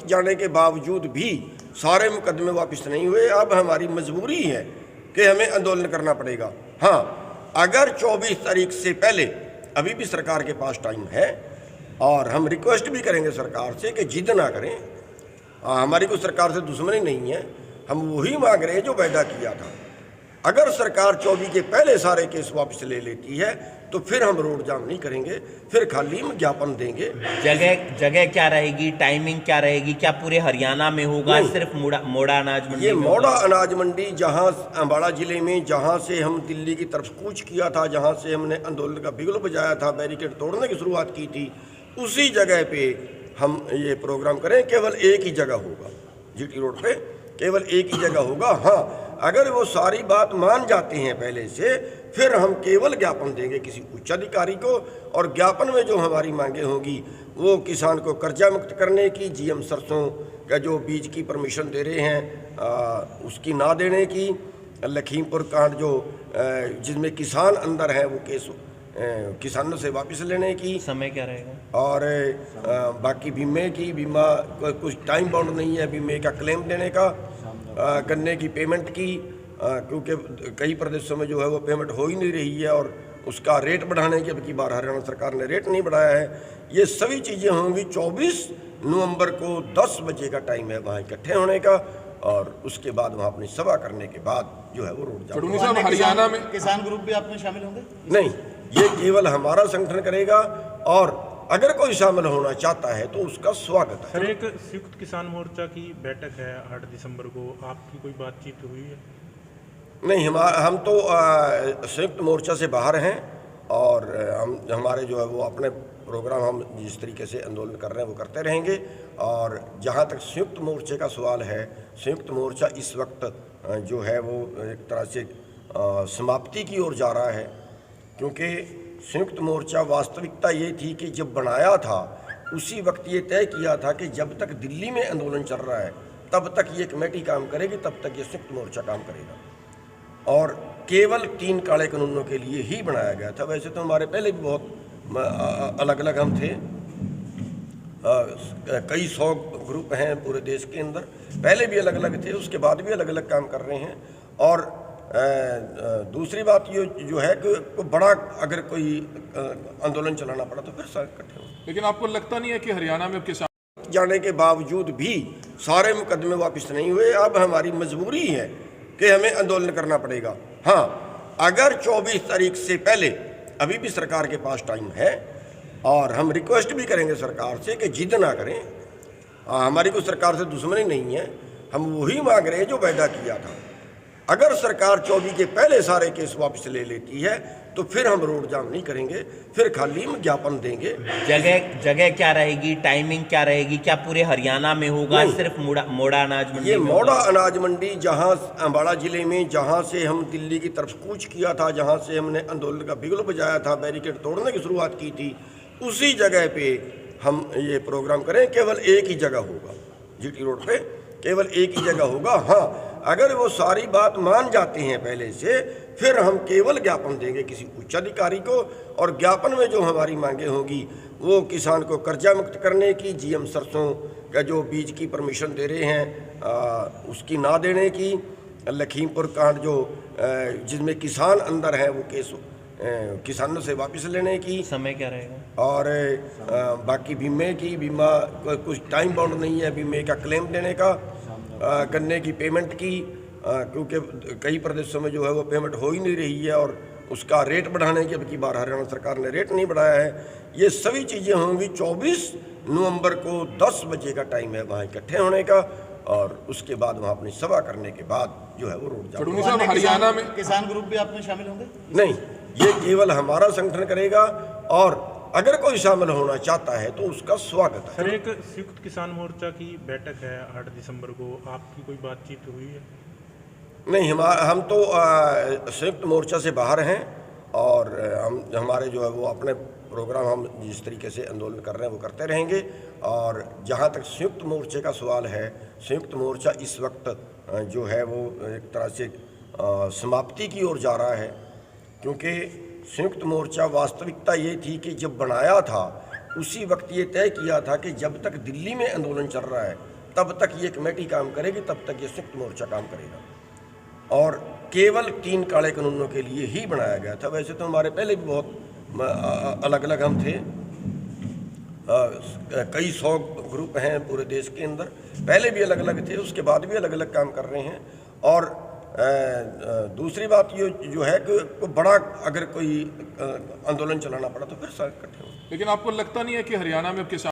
जाने के बावजूद भी सारे मुकदमे वापस नहीं हुए। अब हमारी मजबूरी है कि हमें आंदोलन करना पड़ेगा। हाँ, अगर 24 तारीख से पहले अभी भी सरकार के पास टाइम है, और हम रिक्वेस्ट भी करेंगे सरकार से कि जिद ना करें। हमारी कोई सरकार से दुश्मनी नहीं है, हम वही मांग रहे हैं जो वायदा किया था। अगर सरकार 24 के पहले सारे केस वापस ले लेती है तो फिर हम रोड जाम नहीं करेंगे, फिर खाली हम ज्ञापन देंगे। जगह क्या रहेगी, टाइमिंग क्या रहेगी, क्या पूरे हरियाणा में होगा, सिर्फ मोड़ा अनाज मंडी? ये मोड़ा अनाज मंडी, जहाँ अम्बाड़ा जिले में, जहाँ से हम दिल्ली की तरफ कूच किया था, जहाँ से हमने आंदोलन का बिगुल बजाया था, बैरिकेड तोड़ने की शुरुआत की थी, उसी जगह पे हम ये प्रोग्राम करें। केवल एक ही जगह होगा, जीटी रोड पे केवल एक ही जगह होगा। हाँ, अगर वो सारी बात मान जाते हैं पहले से, फिर हम केवल ज्ञापन देंगे किसी उच्च अधिकारी को, और ज्ञापन में जो हमारी मांगे होंगी वो किसान को कर्जा मुक्त करने की, जीएम सरसों का जो बीज की परमिशन दे रहे हैं उसकी ना देने की, लखीमपुर कांड जो जिसमें किसान अंदर हैं वो केस किसानों से वापस लेने की। समय क्या रहेगा? और बाकी बीमे की, बीमा कुछ टाइम बाउंड नहीं है बीमे का क्लेम देने का, गन्ने की पेमेंट की, क्योंकि कई प्रदेशों में जो है वो पेमेंट हो ही नहीं रही है, और उसका रेट बढ़ाने की अब की बार हरियाणा सरकार ने रेट नहीं बढ़ाया है। ये सभी चीज़ें होंगी। 24 नवंबर को 10 बजे का टाइम है वहाँ इकट्ठे होने का, और उसके बाद वहाँ अपनी सभा करने के बाद जो है वो रोड जाएगा। हरियाणा में किसान ग्रुप भी आप में शामिल होंगे? नहीं, ये केवल हमारा संगठन करेगा, और अगर कोई शामिल होना चाहता है तो उसका स्वागत है। सर, एक संयुक्त किसान मोर्चा की बैठक है 8 दिसंबर को, आपकी कोई बातचीत हुई है? नहीं, हम तो संयुक्त मोर्चा से बाहर हैं, और हमारे जो है वो अपने प्रोग्राम हम जिस तरीके से आंदोलन कर रहे हैं वो करते रहेंगे। और जहाँ तक संयुक्त मोर्चे का सवाल है, संयुक्त मोर्चा इस वक्त जो है वो एक तरह से समाप्ति की ओर जा रहा है, क्योंकि संयुक्त मोर्चा वास्तविकता ये थी कि जब बनाया था उसी वक्त ये तय किया था कि जब तक दिल्ली में आंदोलन चल रहा है तब तक ये कमेटी काम करेगी, तब तक ये संयुक्त मोर्चा काम करेगा, और केवल 3 काले कानूनों के लिए ही बनाया गया था। वैसे तो हमारे पहले भी बहुत अलग अलग हम थे, कई 100 ग्रुप हैं पूरे देश के अंदर, पहले भी अलग अलग थे, उसके बाद भी अलग अलग काम कर रहे हैं। और दूसरी बात ये जो है कि बड़ा अगर कोई आंदोलन चलाना पड़ा तो फिर सारे इकट्ठे हो। लेकिन आपको लगता नहीं है कि हरियाणा में किसान जाने के बावजूद भी सारे मुकदमे वापस नहीं हुए? अब हमारी मजबूरी है कि हमें आंदोलन करना पड़ेगा। हाँ, अगर 24 तारीख से पहले अभी भी सरकार के पास टाइम है, और हम रिक्वेस्ट भी करेंगे सरकार से कि जिद ना करें। हमारी कोई सरकार से दुश्मनी नहीं है, हम वही मांग रहे हैं जो वायदा किया था। अगर सरकार 24 के पहले सारे केस वापस ले लेती है तो फिर हम रोड जाम नहीं करेंगे, फिर खाली हम ज्ञापन देंगे। जगह क्या रहेगी, टाइमिंग क्या रहेगी, क्या पूरे हरियाणा में होगा, सिर्फ मोड़ा अनाज मंडी? ये मोड़ा अनाज मंडी, जहाँ अम्बाड़ा जिले में, जहाँ से हम दिल्ली की तरफ कूच किया था, जहाँ से हमने आंदोलन का बिगुल बजाया था, बैरिकेड तोड़ने की शुरुआत की थी, उसी जगह पे हम ये प्रोग्राम करें। केवल एक ही जगह होगा, जीटी रोड पे केवल एक ही जगह होगा। हाँ, अगर वो सारी बात मान जाते हैं पहले से, फिर हम केवल ज्ञापन देंगे किसी उच्च अधिकारी को, और ज्ञापन में जो हमारी मांगे होंगी वो किसान को कर्जा मुक्त करने की, जीएम सरसों का जो बीज की परमिशन दे रहे हैं उसकी ना देने की, लखीमपुर कांड जो जिसमें किसान अंदर हैं वो केस किसानों से वापस लेने की। समय क्या रहेगा? और बाकी बीमे की, बीमा कुछ टाइम बाउंड नहीं है बीमे का क्लेम देने का, गन्ने की पेमेंट की, क्योंकि कई प्रदेशों में जो है वो पेमेंट हो ही नहीं रही है, और उसका रेट बढ़ाने की अब की बार हरियाणा सरकार ने रेट नहीं बढ़ाया है। ये सभी चीज़ें होंगी। 24 नवंबर को 10 बजे का टाइम है वहाँ इकट्ठे होने का, और उसके बाद वहाँ अपनी सभा करने के बाद जो है वो रोड जाएगा। हरियाणा में किसान ग्रुप भी आप में शामिल होंगे? नहीं, ये केवल हमारा संगठन करेगा, और अगर कोई शामिल होना चाहता है तो उसका स्वागत है। सर, एक संयुक्त किसान मोर्चा की बैठक है 8 दिसंबर को, आपकी कोई बातचीत हुई है? नहीं, हम तो संयुक्त मोर्चा से बाहर हैं, और हमारे जो है वो अपने प्रोग्राम हम जिस तरीके से आंदोलन कर रहे हैं वो करते रहेंगे। और जहाँ तक संयुक्त मोर्चे का सवाल है, संयुक्त मोर्चा इस वक्त जो है वो एक तरह से समाप्ति की ओर जा रहा है, क्योंकि संयुक्त मोर्चा वास्तविकता ये थी कि जब बनाया था उसी वक्त ये तय किया था कि जब तक दिल्ली में आंदोलन चल रहा है तब तक ये कमेटी काम करेगी, तब तक ये संयुक्त मोर्चा काम करेगा। और केवल 3 काले कानूनों के लिए ही बनाया गया था। वैसे तो हमारे पहले भी बहुत अलग अलग हम थे, कई 100 ग्रुप हैं पूरे देश के अंदर, पहले भी अलग अलग थे, उसके बाद भी अलग अलग काम कर रहे हैं। और दूसरी बात ये जो है कि कोई बड़ा अगर कोई आंदोलन चलाना पड़ा तो फिर सारे इकट्ठे हों। लेकिन आपको लगता नहीं है कि हरियाणा में अब किसान